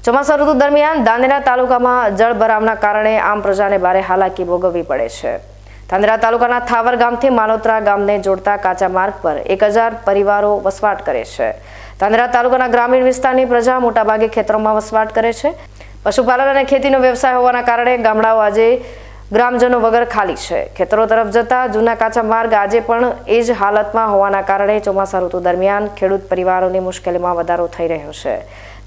ચોમાસા ઋતુ દરમિયાન ધાનેરા તાલુકામાં જળભરાવના કારણે આમ પ્રજાને ભારે હાલાકી ભોગવવી પડે છે। ધાનેરા તાલુકાના થાવર ગામથી માલોત્રા ગામને જોડતા કાચા માર્ગ પર 1000 પરિવારો વસવાટ કરે છે। ધાનેરા તાલુકાના ગ્રામીણ વિસ્તારની પ્રજા મોટાભાગે ખેતરોમાં વસવાટ કરે છે। પશુપાલન અને ખેતીનો વ્યવસાય હોવાના કારણે ગામડાઓ આજે ગ્રામજનો વગર ખાલી છે। ખેતરો તરફ જતા જૂના કાચા માર્ગ આજે પણ એ જ હાલતમાં હોવાના કારણે ચોમાસા ઋતુ દરમિયાન ખેડૂત પરિવારોની મુશ્કેલીમાં વધારો થઈ રહ્યો છે।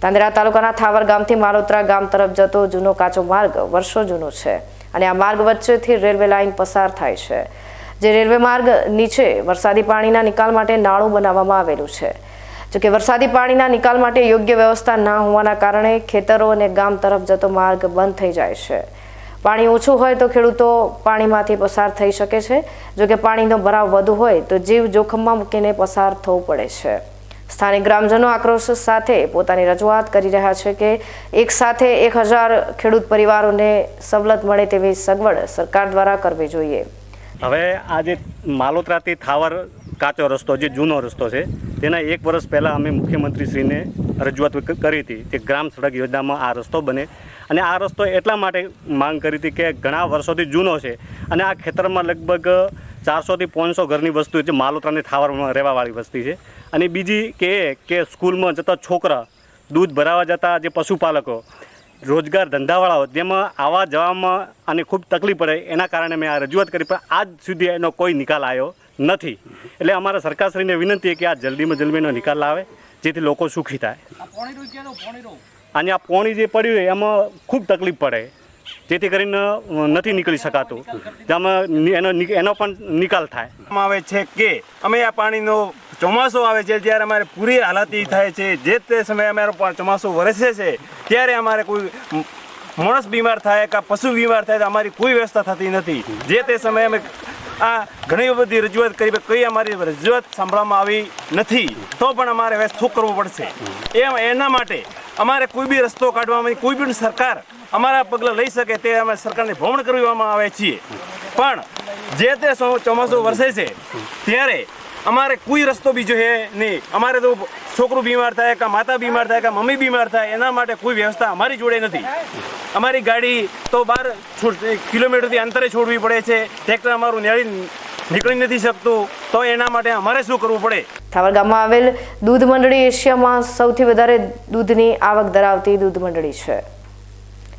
ધાનેરા તાલુકાના થાવર ગામથી માલોત્રા ગામ તરફ જતો જૂનો કાચો માર્ગ વર્ષો જૂનો છે અને આ માર્ગ વચ્ચેથી રેલવે લાઇન પસાર થાય છે। જે રેલવે માર્ગ નીચે વરસાદી પાણીના નિકાલ માટે નાળું બનાવવામાં આવેલું છે। જોકે વરસાદી પાણીના નિકાલ માટે યોગ્ય વ્યવસ્થા ના હોવાના કારણે ખેતરો અને ગામ તરફ જતો માર્ગ બંધ થઈ જાય છે। પાણી ઓછું હોય તો ખેડૂતો પાણીમાંથી પસાર થઈ શકે છે। જોકે પાણીનો ભરાવ વધુ હોય તો જીવ જોખમમાં મૂકીને પસાર થવું પડે છે। સ્થાનિક ગ્રામજનો આક્રોશ સાથે પોતાની રજૂઆત કરી રહ્યા છે કે એક સાથે 1000 ખેડૂત પરિવારોને સવલત મળે તેવી સગવડ સરકાર દ્વારા કરવી જોઈએ। હવે આજે માલોત્રાથી થાવર કાચો રસ્તો જે જૂનો રસ્તો છે તેના 1 વર્ષ પહેલાં અમે મુખ્યમંત્રીશ્રીને રજૂઆત કરી હતી કે ગ્રામ સડક યોજનામાં આ રસ્તો બને અને આ રસ્તો એટલા માટે માંગ કરી હતી કે ઘણા વર્ષોથી જૂનો છે અને આ ખેતરમાં લગભગ 400 થી 500 ઘરની વસ્તુ છે માલોત્રાની થાવરમાં રહેવાવાળી વસ્તી છે। અને બીજી કે સ્કૂલમાં જતા છોકરા દૂધ ભરાવા જતા જે પશુપાલકો રોજગાર ધંધાવાળાઓ જેમાં આવવા જવામાં અને ખૂબ તકલીફ પડે એના કારણે મેં આ રજૂઆત કરી પણ આજ સુધી એનો કોઈ નિકાલ આવ્યો નથી। એટલે અમારા સરકારશ્રીને વિનંતી છે કે આ જલ્દીમાં જલ્દી એનો નિકાલ લાવે જેથી લોકો સુખી થાય। અને આ પોણી જે પડ્યું હોય એમાં ખૂબ તકલીફ પડે જેથી કરીને નથી નીકળી શકાતું જેમાં એનો પણ નિકાલ થાય આવે છે કે અમે આ પાણીનો ચોમાસું આવે છે ત્યારે અમારે પૂરી હાલાતી થાય છે। જે તે સમયે અમારો ચોમાસું વરસે છે ત્યારે અમારે કોઈ માણસ બીમાર થાય કે પશુ બીમાર થાય તો અમારી કોઈ વ્યવસ્થા થતી નથી। જે તે સમયે અમે આ ઘણી બધી રજૂઆત કરી કઈ અમારી રજૂઆત સાંભળવામાં આવી નથી તો પણ અમારે હવે શું કરવું પડશે એના માટે અમારે કોઈ બી રસ્તો કાઢવામાં કોઈ પણ સરકાર અમારા પગલાં લઈ શકે તે અમે સરકારને ભ્રમણ કરવામાં આવે છીએ પણ જે તે ચોમાસું વરસે છે ત્યારે અમારે કોઈ રસ્તો બીજો છે નહીં। અમારે તો છોકરું બીમાર થાય કે માતા બીમાર થાય કે મમ્મી બીમાર થાય એના માટે કોઈ વ્યવસ્થા અમારી જોડે નથી। અમારી ગાડી તો 12 કિલોમીટરથી અંતરે છોડવી પડે છે। ટ્રેક્ટર અમારું નીકળી નથી શકતું તો એના માટે અમારે શું કરવું પડે। થાવર ગામમાં આવેલ દૂધ મંડળી એશિયામાં સૌથી વધારે દૂધની આવક ધરાવતી દૂધ મંડળી છે।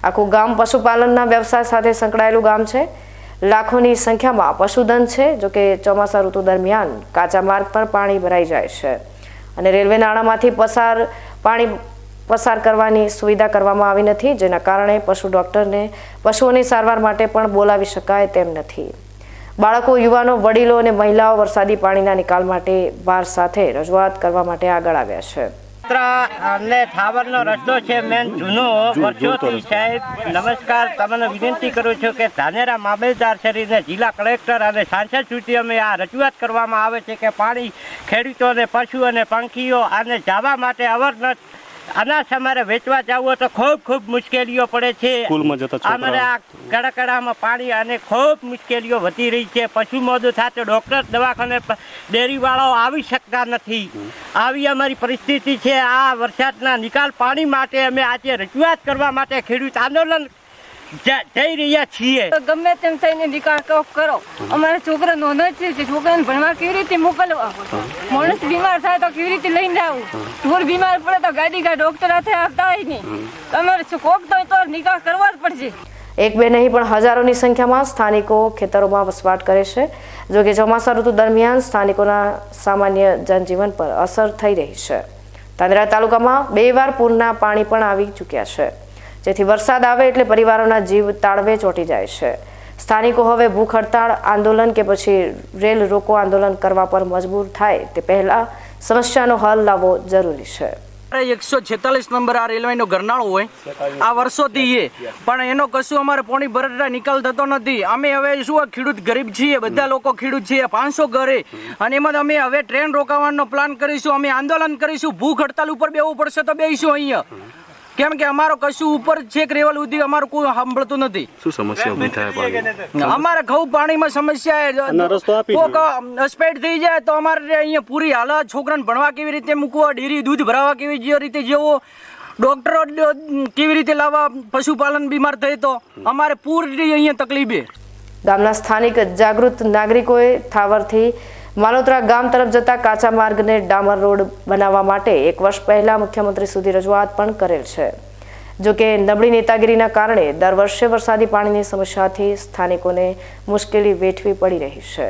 આખું ગામ પશુપાલનના વ્યવસાય સાથે સંકળાયેલું ગામ છે। લાખોની સંખ્યામાં પશુધન છે। જોકે ચોમાસા ઋતુ દરમિયાન કાચા માર્ગ પર પાણી ભરાઈ જાય છે અને રેલવે નાળામાંથી પાણી પસાર કરવાની સુવિધા કરવામાં આવી નથી જેના કારણે પશુ ડોક્ટરને પશુઓની સારવાર માટે પણ બોલાવી શકાય તેમ નથી। બાળકો યુવાનો વડીલો અને મહિલાઓ વરસાદી પાણીના નિકાલ માટે ભાર સાથે રજૂઆત કરવા માટે આગળ આવ્યા છે। અને થાવરનો રસ્તો છે મેન જૂનો વર્ષોથી સાહેબ નમસ્કાર તમને વિનંતી કરું છું કે ધાનેરા મામલતદાર શ્રીને જિલ્લા કલેક્ટર અને સાંસદ સુધી અમે આ રજૂઆત કરવામાં આવે છે કે પાણી ખેડૂતોને પશુ અને પંખીઓ આને જવા માટે અવરનવર અનાજ અમારે વેચવા જવું તો ખૂબ મુશ્કેલીઓ પડે છે। અમારે આ કડાકડામાં પાણી અને ખૂબ મુશ્કેલીઓ વધી રહી છે। પશુ મોદું થતું ડૉક્ટર દવાખાને ડેરીવાળાઓ આવી શકતા નથી। આવી અમારી પરિસ્થિતિ છે। આ વરસાદના નિકાલ પાણી માટે અમે આજે રજૂઆત કરવા માટે ખેડૂત આંદોલન જઈ રહ્યા છીએ। ગમે તેમ થઈને નિકાલ કરો। અમારા છોકરા નોંધ છે છોકરાને ભણવા કેવી રીતે મોકલવા માણસ બીમાર થાય તો કેવી રીતે લઈને આવું ઢોર બીમાર પડે તો ગાડી ડોક્ટર હાથે આવતા હોય નહીં અમારે કોક તો નિકાલ કરવા જ પડશે। એક બે નહીં પણ હજારોની સંખ્યામાં સ્થાનિકો ખેતરોમાં વસવાટ કરે છે। જોકે ચોમાસા ઋતુ દરમિયાન સ્થાનિકોના સામાન્ય જનજીવન પર અસર થઈ રહી છે। ધાનેરા તાલુકામાં 2 વાર પૂરના પાણી પણ આવી ચૂક્યા છે જેથી વરસાદ આવે એટલે પરિવારોના જીવ તાળવે ચોંટી જાય છે। સ્થાનિકો હવે ભૂખ હડતાળ આંદોલન કે પછી રેલ રોકો આંદોલન કરવા પર મજબૂર થાય તે પહેલા સમસ્યાનો હલ લાવવો જરૂરી છે। 146 નંબર આ રેલવેનો ગરનાળો હોય આ વર્ષોથી પણ એનો કશું અમારે પોણી ભરતા નિકાલ થતો નથી। અમે હવે શું ખેડૂત ગરીબ છીએ બધા લોકો ખેડૂત છીએ 500 ઘરે અને એમાં અમે હવે ટ્રેન રોકાવાનો પ્લાન કરીશું। અમે આંદોલન કરીશું ભૂખ હડતાલ ઉપર બેસવું પડશે તો બેસીશું અહીંયા કેમ કે અમારો કશું ઉપર છેક રેવલ સુધી અમારું કોઈ સાંભળતું નથી। શું સમસ્યા ઊભી થાય અમારે ખૂબ પાણીમાં સમસ્યા સ્પેડ થઈ જાય તો અમારે અહીંયા પૂરી હાલત છોકરાને ભણવા કેવી રીતે મૂકવો ડેરી દૂધ ભરાવા કેવી રીતે જેવો ડોક્ટરો કેવી રીતે લાવવા, પશુપાલન બીમાર થાય તો અમારે પૂરી અહીંયા તકલીફ છે. ગામના સ્થાનિક જાગૃત નાગરિકોએ થાવરથી માલોત્રા ગામ તરફ જતા કાચા માર્ગને ડામર રોડ બનાવવા માટે 1 વર્ષ પહેલા મુખ્યમંત્રી સુધી રજૂઆત પણ કરેલ છે. જોકે નબળી નેતાગીરીના કારણે દર વર્ષે વરસાદી પાણીની સમસ્યાથી સ્થાનિકોને મુશ્કેલી વેઠવી પડી રહી છે.